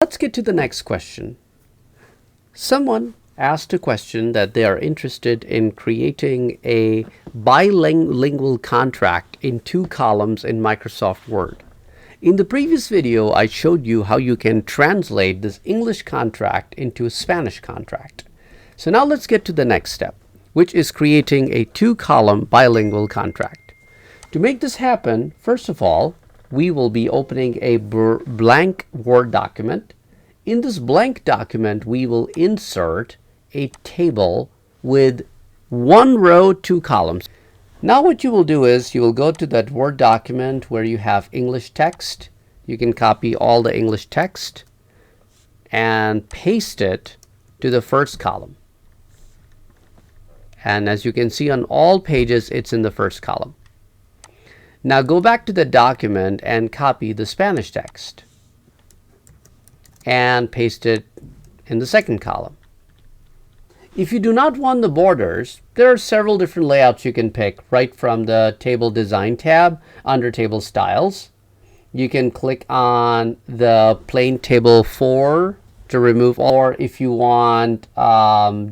Let's get to the next question. Someone asked a question that they are interested in creating a bilingual contract in 2 columns in Microsoft Word. In the previous video, I showed you how you can translate this English contract into a Spanish contract. So now let's get to the next step, which is creating a 2-column bilingual contract. To make this happen, first of all, we will be opening a blank Word document. In this blank document, we will insert a table with 1 row, 2 columns. Now what you will do is you will go to that Word document where you have English text. You can copy all the English text and paste it to the first column. And as you can see on all pages, it's in the first column. Now go back to the document and copy the Spanish text and paste it in the second column. If you do not want the borders, there are several different layouts you can pick right from the Table Design tab under Table Styles. You can click on the plain Table 4 to remove, or if you want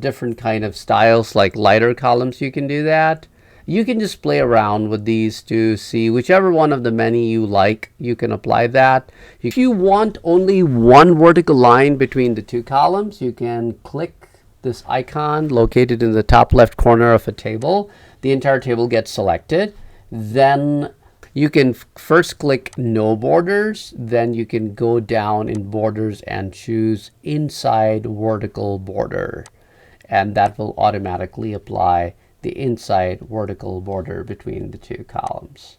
different kind of styles like lighter columns, you can do that. You can just play around with these to see whichever one of the many you like. You can apply that. If you want only one vertical line between the 2 columns, you can click this icon located in the top left corner of a table. The entire table gets selected. Then you can first click no borders. Then you can go down in borders and choose inside vertical border. And that will automatically apply the inside vertical border between the 2 columns.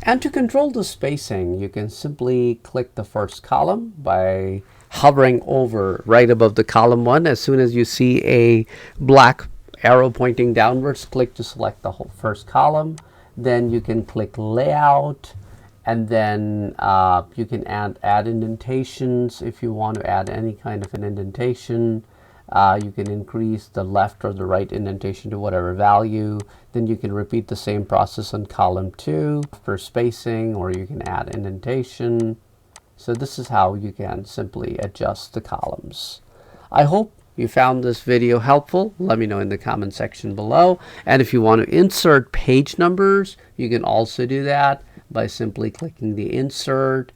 And to control the spacing, you can simply click the first column by hovering over right above the column 1. As soon as you see a black arrow pointing downwards, click to select the whole first column. Then you can click layout, and then you can add indentations if you want to add any kind of an indentation. You can increase the left or the right indentation to whatever value. Then you can repeat the same process on column 2 for spacing, or you can add indentation. So this is how you can simply adjust the columns. I hope you found this video helpful. Let me know in the comment section below. And if you want to insert page numbers, you can also do that by simply clicking the insert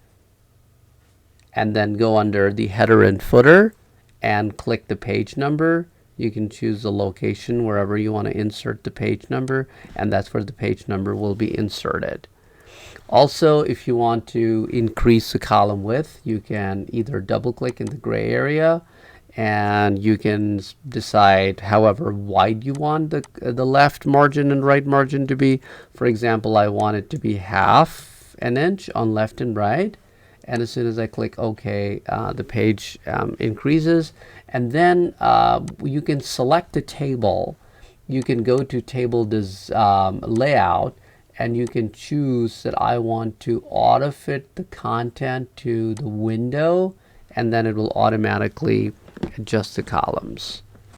and then go under the header and footer and click the page number. You can choose the location wherever you want to insert the page number, and that's where the page number will be inserted. Also, if you want to increase the column width, you can either double click in the gray area and you can decide however wide you want the left margin and right margin to be. For example, I want it to be ½ an inch on left and right. And as soon as I click OK, the page increases. And then you can select a table. You can go to table layout, and you can choose that I want to auto fit the content to the window, and then it will automatically adjust the columns.